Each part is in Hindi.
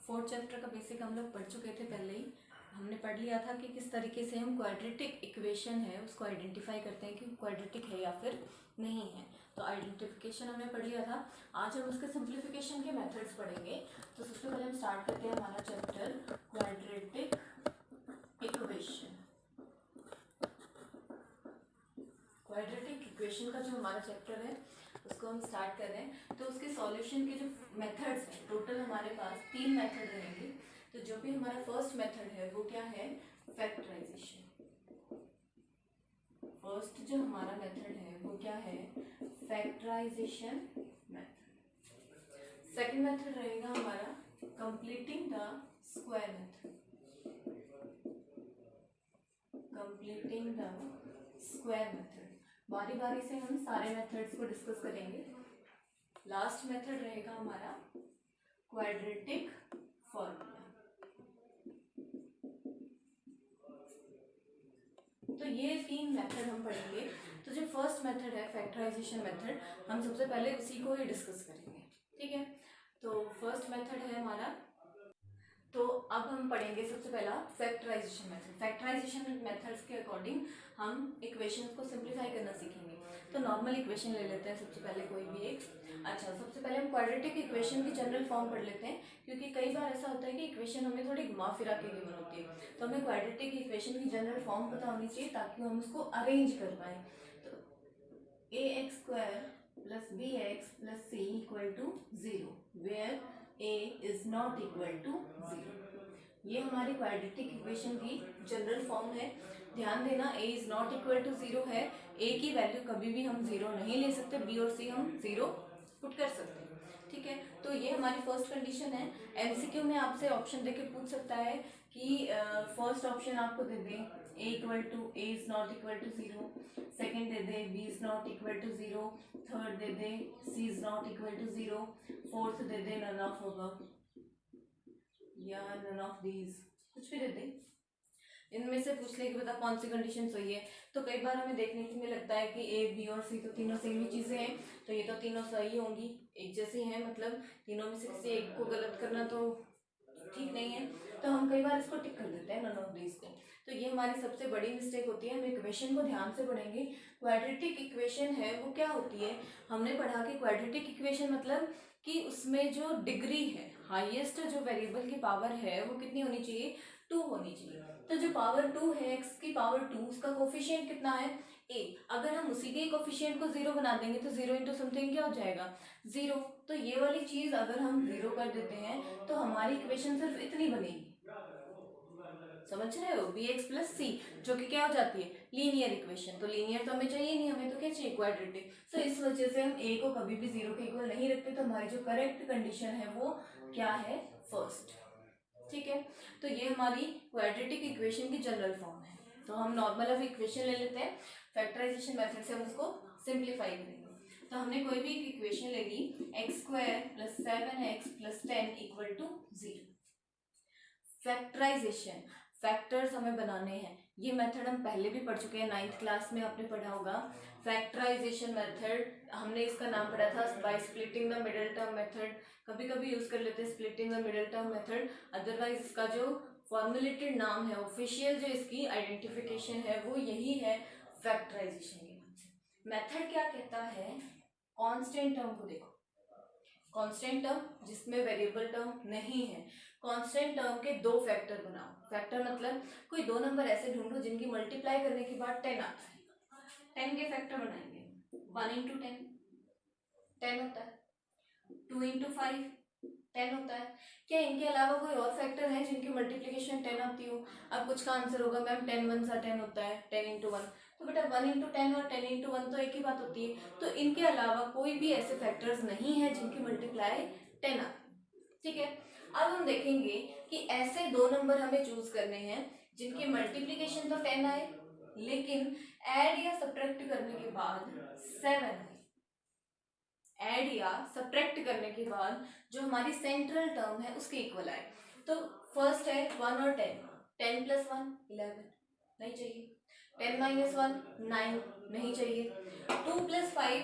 फोर्थ चैप्टर का बेसिक हम लोग पढ़ चुके थे पहले ही। हमने पढ़ लिया था कि किस तरीके से हम क्वाड्रेटिक इक्वेशन है उसको आइडेंटिफाई करते हैं कि क्वाड्रेटिक है या फिर नहीं है। तो आइडेंटिफिकेशन हमने पढ़ लिया था। आज हम उसके सिंप्लीफिकेशन के मेथड्स पढ़ेंगे। तो सबसे पहले हम स्टार्ट करते हैं हमारा chapter quadratic equation. Quadratic equation का जो हमारा चैप्टर है उसको हम स्टार्ट कर रहे हैं। तो उसके सॉल्यूशन के जो मेथड्स हैं, टोटल हमारे पास 3 मेथड रहेंगे। तो जो भी हमारा फर्स्ट मेथड है वो क्या है, फैक्टराइजेशन। फर्स्ट जो हमारा मेथड है वो क्या है, फैक्टराइजेशन मेथड। सेकंड मेथड रहेगा हमारा completing the square method. Completing the square method. बारी बारी से हम सारे मेथड्स को डिस्कस करेंगे। लास्ट मेथड रहेगा हमारा क्वाड्रेटिक फॉर्मूला। तो ये 3 मेथड हम पढ़ेंगे। तो जो फर्स्ट मेथड है फैक्टराइजेशन मेथड, हम सबसे पहले उसी को ही डिस्कस करेंगे, ठीक है। तो फर्स्ट मेथड है हमारा, तो अब हम पढ़ेंगे सबसे पहला फैक्टराइजेशन मेथड। फैक्टराइजेशन मेथड्स के अकॉर्डिंग हम इक्वेशंस को सिंप्लीफाई करना सीखेंगे। तो नॉर्मल इक्वेशन ले लेते हैं सबसे पहले कोई भी एक। अच्छा, सबसे पहले हम क्वाड्रेटिक इक्वेशन की जनरल फॉर्म पढ़ लेते हैं, क्योंकि कई बार ऐसा होता है कि इक्वेशन हमें थोड़ी घुमा फिरा के गिवन होती है। तो हमें क्वाड्रेटिक इक्वेशन की जनरल फॉर्म पता होनी चाहिए ताकि हम उसको अरेंज कर पाए। तो ax² + bx + c = 0 where a is not equal to 0। ये हमारी क्वाड्रेटिक इक्वेशन की जनरल फॉर्म है। ध्यान देना, a is not equal to 0 है। a की वैल्यू कभी भी हम 0 नहीं ले सकते, b और c हम 0 पुट कर सकते हैं, ठीक है। तो ये हमारी फर्स्ट कंडीशन है। एमसीक्यू में आपसे ऑप्शन देके पूछ सकता है कि फर्स्ट ऑप्शन आपको दे दे a is not equal to 0, second दे दे b is not equal to 0, third दे दे c is not equal to 0, fourth दे दे नन ऑफ अबव या नन ऑफ दीज, कुछ भी दे दे। इनमें से पूछ ले कि बता कौन सी कंडीशन सही है। तो कई बार हमें देखने के लिए लगता है कि ए बी और सी तो तीनों सेम ही चीजें हैं, तो ये तो तीनों सही होंगी, एक जैसी हैं, मतलब तीनों में से किसी एक को गलत करना तो ठीक नहीं है। तो हम कई बार इसको टिक कर देते हैं नन ऑफ दीज को। तो ये हमारी सबसे बड़ी मिस्टेक होती है। हम इक्वेशन को ध्यान से पढ़ेंगे। क्वाड्रेटिक इक्वेशन है वो क्या होती है, हमने पढ़ा कि क्वाड्रेटिक इक्वेशन मतलब कि उसमें जो डिग्री है, हाईएस्ट जो वेरिएबल की पावर है वो कितनी होनी चाहिए, 2 होनी चाहिए। तो जो पावर 2 है, x की पावर 2, उसका कोफिशिएंट कितना है, a। अगर हम उसी के कोफिशिएंट को 0 बना देंगे तो 0 इंटू समथिंग क्या हो जाएगा, 0। तो ये वाली चीज अगर हम 0 कर देते हैं तो हमारी इक्वेशन सिर्फ इतनी बनेगी, समझ रहे हो, bx + c, जो कि क्या हो जाती है, लीनियर इक्वेशन। तो लीनियर तो हमें चाहिए नहीं, हमें तो क्या चाहिए, क्वाड्रेटिक। तो इस वजह से हम a को कभी भी 0 के इक्वल नहीं रखते। तो हमारी जो करेक्ट कंडीशन है वो क्या है, फर्स्ट, ठीक है। तो ये हमारी क्वाड्रेटिक इक्वेशन की जनरल फॉर्म है। तो हम नॉर्मल अब इक्वेशन ले लेते हैं, फैक्टराइजेशन मेथड से हम उसको सिंप्लीफाई करेंगे। तो हमने कोई भी एक इक्वेशन ले ली, x² + 7x + 10 = 0। फैक्टराइजेशन, फैक्टर्स हमें बनाने हैं। ये मेथड हम पहले भी पढ़ चुके हैं, 9th क्लास में आपने पढ़ा होगा। फैक्टराइजेशन मेथड हमने इसका नाम पढ़ा था by splitting the middle term method. कभी कभी यूज कर लेते हैं splitting the middle term method, otherwise इसका जो फॉर्मुलेटेड नाम है, ऑफिशियल जो इसकी आइडेंटिफिकेशन है वो यही है, फैक्टराइजेशन के नाम से। मेथड क्या कहता है, कांस्टेंट टर्म को देखो, कांस्टेंट टर्म जिसमें वेरिएबल टर्म नहीं है, कांस्टेंट टर्म के 2 फैक्टर बनाओ। फैक्टर मतलब कोई 2 नंबर ऐसे ढूंढो जिनकी मल्टीप्लाई करने के बाद 10 आता है। 10 के फैक्टर बनाएंगे, 1 × 10 10 होता है, 2 × 5 10 होता है। क्या इनके अलावा कोई और फैक्टर है जिनकी मल्टीप्लिकेशन 10 आती हो? अब कुछ का आंसर होगा मैम 10 × 1 = 10 होता है, 10 × 1। तो बेटा 1 × 10 और 10 × 1 तो एक ही बात होती है। तो इनके अलावा कोई भी ऐसे फैक्टर्स नहीं है जिनकी मल्टीप्लाई 10 आती, ठीक है। अब हम देखेंगे कि ऐसे 2 नंबर हमें चूज करने हैं जिनकी मल्टीप्लिकेशन तो 10 आए, लेकिन ऐड या सब्ट्रैक्ट करने के बाद 7 आए। ऐड या सब्ट्रैक्ट करने के बाद जो हमारी सेंट्रल टर्म है उसके इक्वल आए। तो फर्स्ट है 1 और 10, 10 + 1 11 नहीं चाहिए, 10 माइनस 1 9 नहीं चाहिए, 2 प्लस 5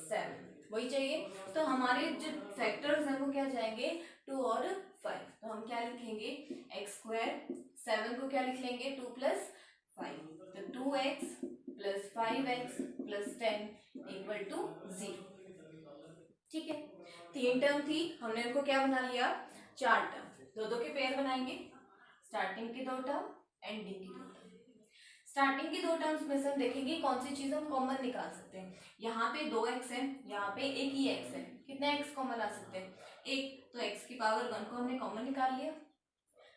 7 वही चाहिए। तो हमारे जो फैक्टर्स हैं वो क्या जाएंगे 2 और 5। तो हम क्या लिखेंगे एक्स स्क्वायर, 7 को क्या लिख लेंगे 2 प्लस 5, तो 2x plus 5x plus 10 equal to 0। ठीक है, 3 टर्म थी, हमने उनको क्या बना लिया 4 टर्म, दो दो के पेयर बनाएंगे, स्टार्टिंग के 2 टर्म, एंडिंग की 2 टर्म। स्टार्टिंग की 2 टर्म्स में से हम देखेंगे कौन सी चीज हम कॉमन निकाल सकते हैं। यहाँ पे 2x है, यहाँ पे एक ही x है, कितने x कॉमन आ सकते हैं 1, तो x की पावर 1 को हमने कॉमन निकाल लिया,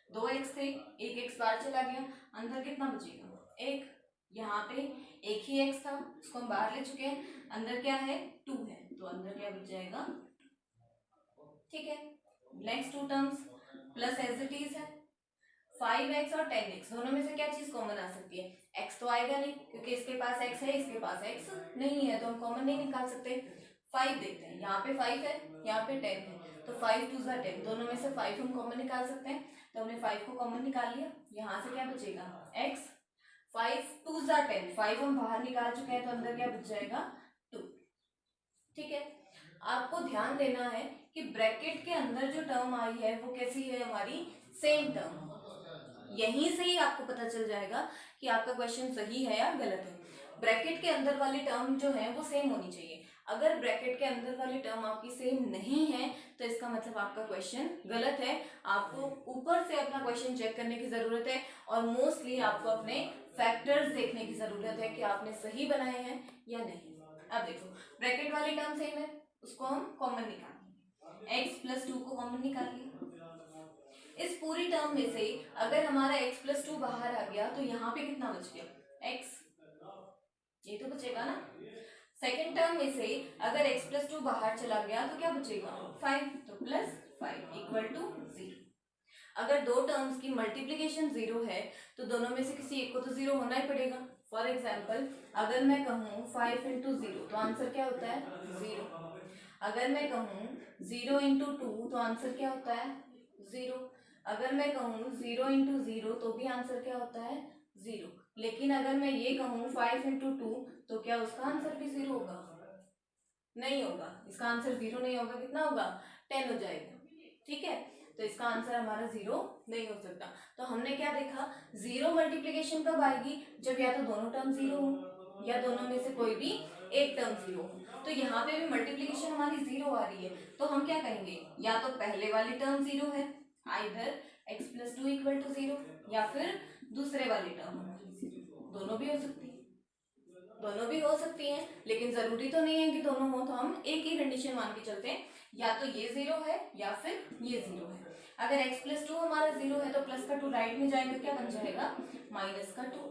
2x थे, एक x बाहर चला गया, अंदर कितना बचेगा 1, यहाँ पे एक ही x था उसको हम बाहर ले चुके हैं, अंदर क्या है 2 है, तो अंदर क्या बच जाएगा। ठीक है, next 2 terms plus as it is है, 5x और 10x दोनों में से क्या चीज कॉमन आ सकती है, x तो आएगा नहीं क्योंकि इसके पास x है, इसके पास x नहीं है, तो हम कॉमन नहीं निकाल सकते। 5 देखते हैं, यहाँ पे 5 है, यहाँ पे 10 है, तो 5 2 10, दोनों में से 5 हम कॉमन निकाल सकते हैं, तो हमने 5 को कॉमन निकाल लिया, यहाँ से क्या बचेगा x, 5 2 10, 5 हम बाहर निकाल चुके हैं, तो अंदर क्या बच जाएगा 2। ठीक है, आपको ध्यान देना है कि ब्रैकेट के अंदर जो टर्म आई है वो कैसी है हमारी सेम टर्म, यहीं से ही आपको पता चल जाएगा कि आपका क्वेश्चन सही है या गलत है। ब्रैकेट के अंदर वाली टर्म जो है वो सेम होनी चाहिए, अगर ब्रैकेट के अंदर वाली टर्म आपकी सेम नहीं है तो इसका मतलब आपका क्वेश्चन गलत है। आपको ऊपर से अपना क्वेश्चन चेक करने की जरूरत है और मोस्टली आपको अपने फैक्टर्स देखने की जरूरत है कि आपने सही बनाए हैं या नहीं। अब देखो ब्रैकेट वाली टर्म सेम है, उसको हम कॉमन निकालेंगे, x प्लस 2 को कॉमन निकालिए। इस पूरी टर्म में से अगर हमारा x प्लस 2 बाहर आ गया तो यहाँ पे कितना बच गया x, ये तो बचेगा ना। सेकेंड टर्म में से अगर x प्लस 2 बाहर चला गया तो क्या बचेगा 5, तो प्लस 5 इक्वल टू 0। अगर दो टर्म्स की मल्टीप्लीकेशन 0 है तो दोनों में से किसी एक को तो 0 होना ही पड़ेगा। फॉर एग्जाम्पल अगर मैं कहूँ 5 इंटू 0 तो आंसर क्या होता है 0, अगर मैं कहूँ 0 इंटू 2 तो आंसर क्या होता है 0, अगर मैं कहूँ 0 इंटू 0 तो भी आंसर क्या होता है 0। लेकिन अगर मैं ये कहूँ 5 इंटू 2 तो क्या उसका आंसर भी 0 होगा, नहीं होगा, इसका आंसर 0 नहीं होगा, कितना होगा 10 हो जाएगा। ठीक है, तो इसका आंसर हमारा 0 नहीं हो सकता। तो हमने क्या देखा, 0 मल्टीप्लीकेशन कब आएगी, जब या तो दोनों टर्म 0 हो या दोनों में से कोई भी एक टर्म 0 हो। तो यहाँ पे भी मल्टीप्लीकेशन हमारी 0 आ रही है, तो हम क्या कहेंगे, या तो पहले वाली टर्म 0 है, either x plus 2 equal to 0, या फिर दूसरे वाली टर्म हमारी 0, दोनों भी हो सकती है, दोनों भी हो सकती हैं, लेकिन जरूरी तो नहीं है कि दोनों हो। तो हम एक ही कंडीशन मान के चलते हैं, या तो ये 0 है या फिर ये 0 है। अगर x प्लस 2 हमारा 0 है तो प्लस का 2 राइट में जाएगा, क्या बन जाएगा माइनस का 2।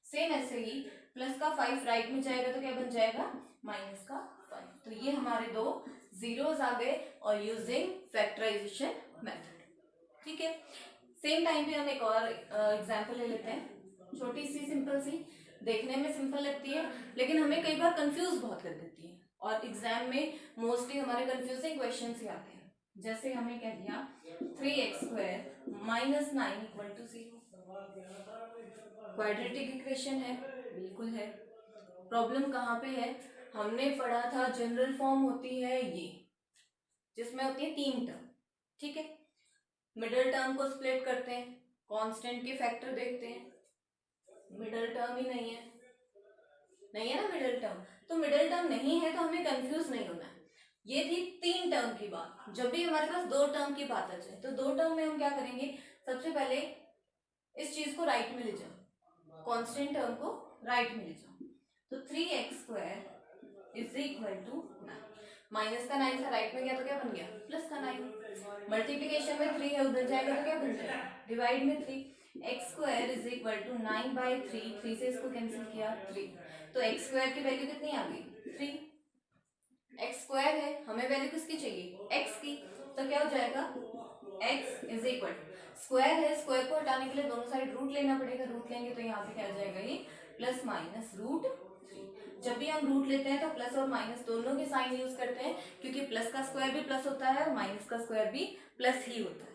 सेम ऐसे ही प्लस का 5 राइट में जाएगा तो क्या बन जाएगा माइनस का 5। तो ये हमारे दो जीरोस आ गए और यूजिंग फैक्टराइजेशन मेथड। ठीक है, सेम टाइम पे हम एक और एग्जांपल ले लेते हैं, छोटी सी सिंपल सी, देखने में सिंपल लगती है लेकिन हमें कई बार कंफ्यूज बहुत कर देती है, और एग्जाम में मोस्टली हमारे कंफ्यूजिंग क्वेश्चंस ही आते हैं। जैसे हमें कह दिया 3x² minus 9 equal to 0, quadratic equation है, बिल्कुल है। प्रॉब्लम कहाँ पे है, हमने पढ़ा था जनरल फॉर्म होती है ये, जिसमें होती है 3 टर्म। ठीक है, मिडिल टर्म को स्प्लिट करते हैं, कांस्टेंट के फैक्टर देखते हैं, मिडिल टर्म ही नहीं है, नहीं है ना मिडिल टर्म, तो मिडिल टर्म नहीं है तो हमें कंफ्यूज नहीं होना है। ये थी 3 टर्म की बात। जब भी हमारे पास 2 टर्म की बात आ जाए तो 2 टर्म में हम क्या करेंगे, सबसे पहले इस चीज को राइट में ले जाओ, कांस्टेंट टर्म को राइट में ले जाओ, तो 3x² is equal to 9, minus का 9 था राइट में गया तो क्या बन गया प्लस का 9, मल्टीप्लीकेशन में 3 है उधर जाएगा तो क्या बन जाएगा डिवाइड में 3, x² इज इक्वल टू 9/3, 3 से इसको कैंसिल किया 3, तो x² की वैल्यू कितनी आ गई 3, x² है, हमें वैल्यू किसकी चाहिए x की, तो क्या हो जाएगा x इज इक्वल स्क्वायर है, स्क्वायर को हटाने के लिए दोनों साइड रूट लेना पड़ेगा, रूट लेंगे तो यहाँ पे क्या आ जाएगा ये प्लस माइनस रूट 3। जब भी हम रूट लेते हैं तो प्लस और माइनस दोनों के साइन यूज करते हैं, क्योंकि प्लस का स्क्वायर भी प्लस होता है और माइनस का स्क्वायर भी प्लस ही होता है।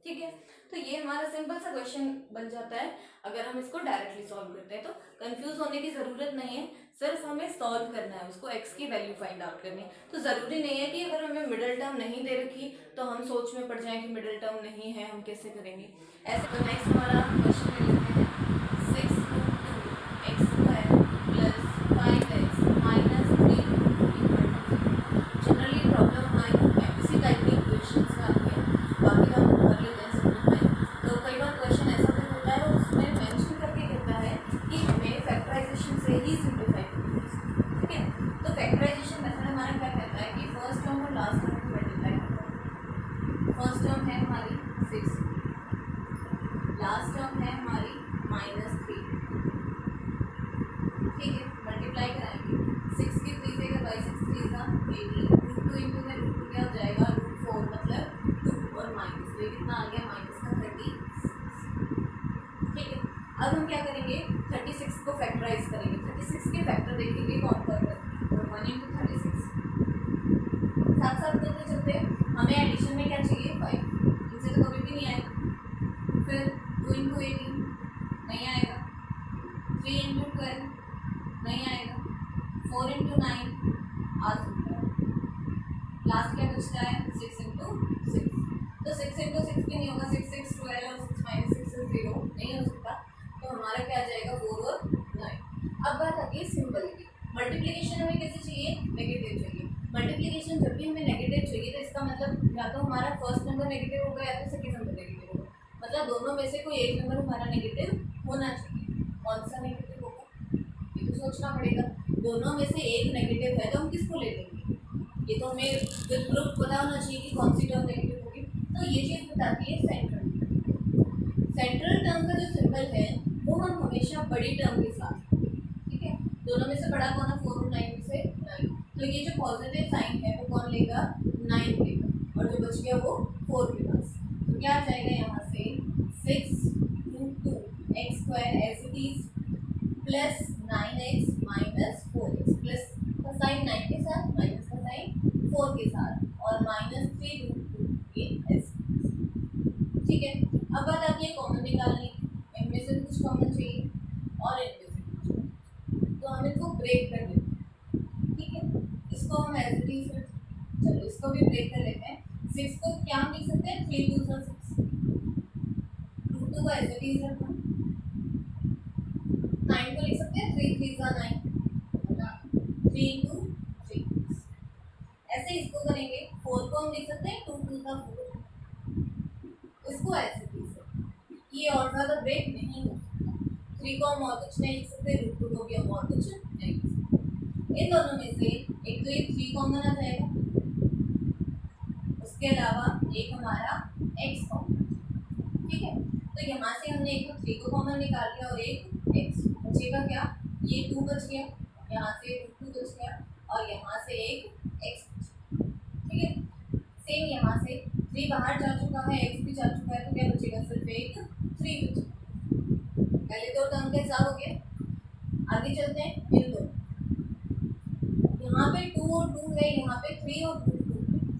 ठीक है, तो ये हमारा सिंपल सा क्वेश्चन बन जाता है अगर हम इसको डायरेक्टली सॉल्व करते हैं। तो कंफ्यूज होने की ज़रूरत नहीं है, सिर्फ हमें सॉल्व करना है, उसको x की वैल्यू फाइंड आउट करनी है। तो ज़रूरी नहीं है कि अगर हमें मिडिल टर्म नहीं दे रखी तो हम सोच में पड़ जाएं कि मिडिल टर्म नहीं है, हम कैसे करेंगे ऐसे। तो नेक्स्ट हमारा क्वेश्चन ले लेते हैं, 6√2x² plus 5x minus 3 generally problem हमारी इसी टाइप की इक्वेशंस में आती है, बाकी हम कर लेते हैं सिंपलीफाई। तो कई बार क्वेश्चन ऐसा भी होता है उसमें मेंशन करके कहता है कि हमें फैक्टराइजेशन से ही सिंपलीफाई करनी है। ठीक है, तो फैक्टराइजेशन मेथड हमारा क्या कहता है कि फर्स्ट टर्म और लास्ट टर्म को मल्टीप्लाई करना है। फर्स्ट टर्म है हमारी 6, लास्ट टर्म है हमारी -3। ठीक है, मल्टीप्लाई कराएंगे 6 की 3 से, अगर बाई 6 3 का 18, √2 इंटू में √2 क्या हो जाएगा, √4 मतलब 2 और माइनस, तो ये कितना आ गया माइनस का 30। ठीक है, अब हम क्या करेंगे 36 को फैक्टराइज करेंगे। 36 के फैक्टर देखेंगे कौन कौन है, तो 1 इंटू 36, साथ साथ करते चलते हमें एडिशन में क्या चाहिए 5, इनसे तो कभी भी नहीं आएगा। फिर 2 इंटू 18 नहीं आएगा, 3 इंटू 12 नहीं आएगा, 4 इंटू 9 आ सकता है, लास्ट क्या बचता है 6 इंटू 6। तो 6 इंटू 6 भी नहीं होगा, 6 6 12 और 6 माइनस 6 से 0 नहीं हो सकता, तो हमारा क्या आ जाएगा 4 और 9। अब बात आती है सिंपल की, मल्टीप्लिकेशन हमें कैसे चाहिए, नेगेटिव चाहिए। मल्टीप्लिकेशन जब भी हमें नेगेटिव चाहिए तो इसका मतलब या तो हमारा फर्स्ट नंबर नेगेटिव होगा या तो सेकेंड नंबर नेगेटिव होगा, मतलब दोनों में से कोई एक नंबर हमारा नेगेटिव होना चाहिए। कौन सा नेगेटिव होगा ये तो सोचना पड़ेगा, दोनों में से एक नेगेटिव है तो हम किसको ले लेंगे, ये तो हमें विद प्रूफ पता होना चाहिए कि कौन सी टर्म नेगेटिव होगी। तो ये चीज़ बताती है सेंट्रल। सेंट्रल टर्म का जो सिंबल है वो हम हमेशा बड़ी टर्म के साथ, ठीक है, दोनों में से बड़ा कौन है 4 और 9 में से 9, तो ये जो पॉजिटिव साइन है वो कौन लेगा 9 लेगा, और जो बच गया वो 4 के पास। तो क्या आ जाएगा यहाँ से 6√2x² as it is plus 9x minus 4x, plus का साइन 9 के साथ माइनस का साइन 4 के साथ, और -3√2 के ऐसे। ठीक है, अब बात आती है कॉमन निकालने की, इनमें से कुछ कॉमन चाहिए और इनमें से कुछ, तो हम इसको ब्रेक कर देते हैं। ठीक है, इसको हम एज इट इज, चलो इसको भी ब्रेक कर लेते हैं। 6 को क्या हम लिख सकते हैं 3 2 6, √2 को एज इट इज रखना, 9 को लिख सकते हैं 3 3 9, 3 इंटू 3, ऐसे इसको करेंगे। 4 को हम लिख सकते हैं 2 2 4, इसको ऐसे लिख सकते हैं, ये और ज़्यादा ब्रेक नहीं हो सकता। 3 को हम और कुछ नहीं लिख सकते, √2 को भी हम और कुछ नहीं लिख सकते। इन दोनों में से एक तो ये 3 कॉमन आ जाएगा, उसके अलावा एक हमारा x कॉमन, ठीक है, तो यहाँ से हमने एक तो 3 को कॉमन निकाल लिया और एक x बचेगा, क्या ये 2 बच गया, यहाँ से √2 बच गया और यहाँ से एक x, ठीक है। सेम यहाँ से 3 बाहर जा चुका है, x भी जा चुका है, तो क्या बचेगा सिर्फ एक 3 बचेगा। पहले दो टर्म का हिसाब हो गया, आगे चलते हैं इन दो, यहाँ पे 2 और 2 है, यहाँ पे 3 और 2 है,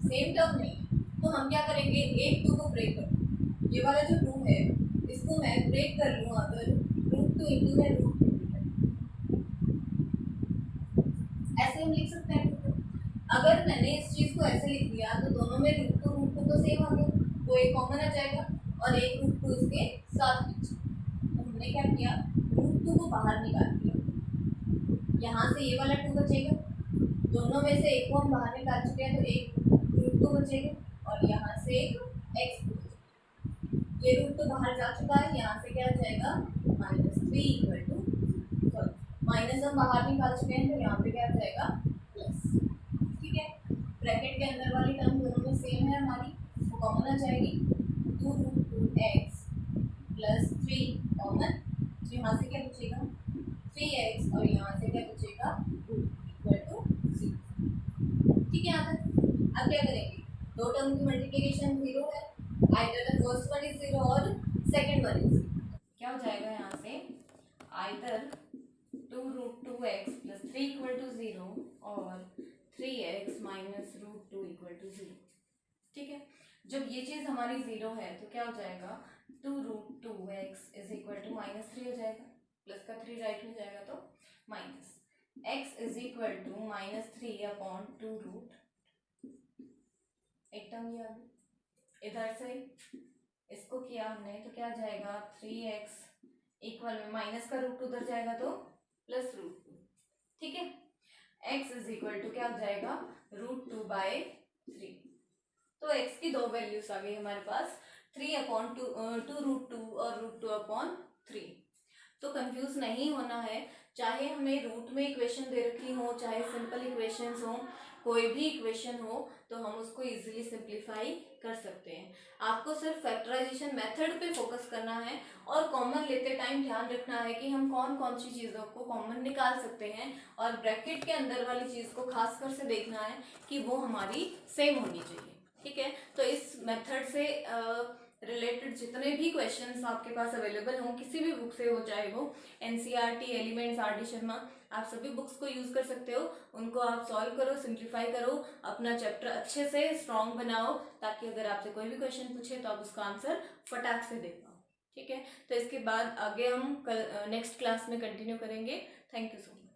सेम टर्म नहीं है, तो हम क्या करेंगे एक 2 को ब्रेक कर, ये वाला जो 2 है इसको मैं ब्रेक कर लूँ, अगर √2 इंटू में √2 ऐसे हम लिख सकते हैं। अगर मैंने इस चीज़ को ऐसे लिख दिया तो दोनों में √2 तो सेम आ गया, तो एक कॉमन आ जाएगा और एक √2 इसके साथ बचे। तो हमने क्या किया √2 को बाहर निकाल दिया, यहाँ से ये वाला 2 बचेगा, दोनों में से एक को हम बाहर निकाल चुके हैं तो एक √2 बचेगा और यहाँ से एक x बचेगा। ये √2 बाहर जा चुका है, यहाँ से क्या आ जाएगा -3 इक्वल टू, सॉरी माइनस हम बाहर निकाल चुके हैं तो यहाँ पे क्या आ जाएगा प्लस, ठीक है। ब्रैकेट के अंदर वाली टर्म दोनों में सेम है हमारी, वो कॉमन आ जाएगी 2√2x प्लस 3 कॉमन, तो यहाँ से क्या बचेगा 3x और यहाँ से क्या बचेगा 2 इक्वल टू 0, ठीक है। यहाँ तक अब क्या करेंगे, दो टर्म की मल्टीप्लिकेशन 0 है, either the first one is 0 और सेकंड वन इज 0, क्या हो जाएगा यहाँ से either 2√2x plus 3 equal to 0 और 3x माइनस √2 इक्वल टू 0, ठीक है। जब ये चीज़ हमारी 0 है तो क्या हो जाएगा, 2√2x इज इक्वल टू -3 हो जाएगा, प्लस का 3 राइट में जाएगा तो minus x is equal to -3/2√, एक टर्म ये आ गई। इधर से इसको किया हमने तो क्या जाएगा, 3x इक्वल में माइनस का रूट उधर जाएगा तो +√2, ठीक है। x इज इक्वल टू क्या हो जाएगा, √2/3। तो x की दो वैल्यूज आ गई हमारे पास, 3/2 और √2/3। तो कंफ्यूज नहीं होना है, चाहे हमें रूट में इक्वेशन दे रखी हो, चाहे सिंपल इक्वेशंस हो, कोई भी इक्वेशन हो तो हम उसको इजीली सिंप्लीफाई कर सकते हैं। आपको सिर्फ फैक्टराइजेशन मेथड पे फोकस करना है और कॉमन लेते टाइम ध्यान रखना है कि हम कौन कौन सी चीज़ों को कॉमन निकाल सकते हैं, और ब्रैकेट के अंदर वाली चीज़ को खासकर से देखना है कि वो हमारी सेम होनी चाहिए, ठीक है। तो इस मेथड से रिलेटेड जितने भी क्वेश्चंस आपके पास अवेलेबल हों, किसी भी बुक से हो, चाहे वो NCERT, एलिमेंट्स, RD शर्मा, आप सभी बुक्स को यूज़ कर सकते हो। उनको आप सॉल्व करो, सिंप्लीफाई करो, अपना चैप्टर अच्छे से स्ट्रॉन्ग बनाओ, ताकि अगर आपसे कोई भी क्वेश्चन पूछे तो आप उसका आंसर फटाक से दे पाओ, ठीक है। तो इसके बाद आगे हम कल नेक्स्ट क्लास में कंटिन्यू करेंगे। Thank you so much.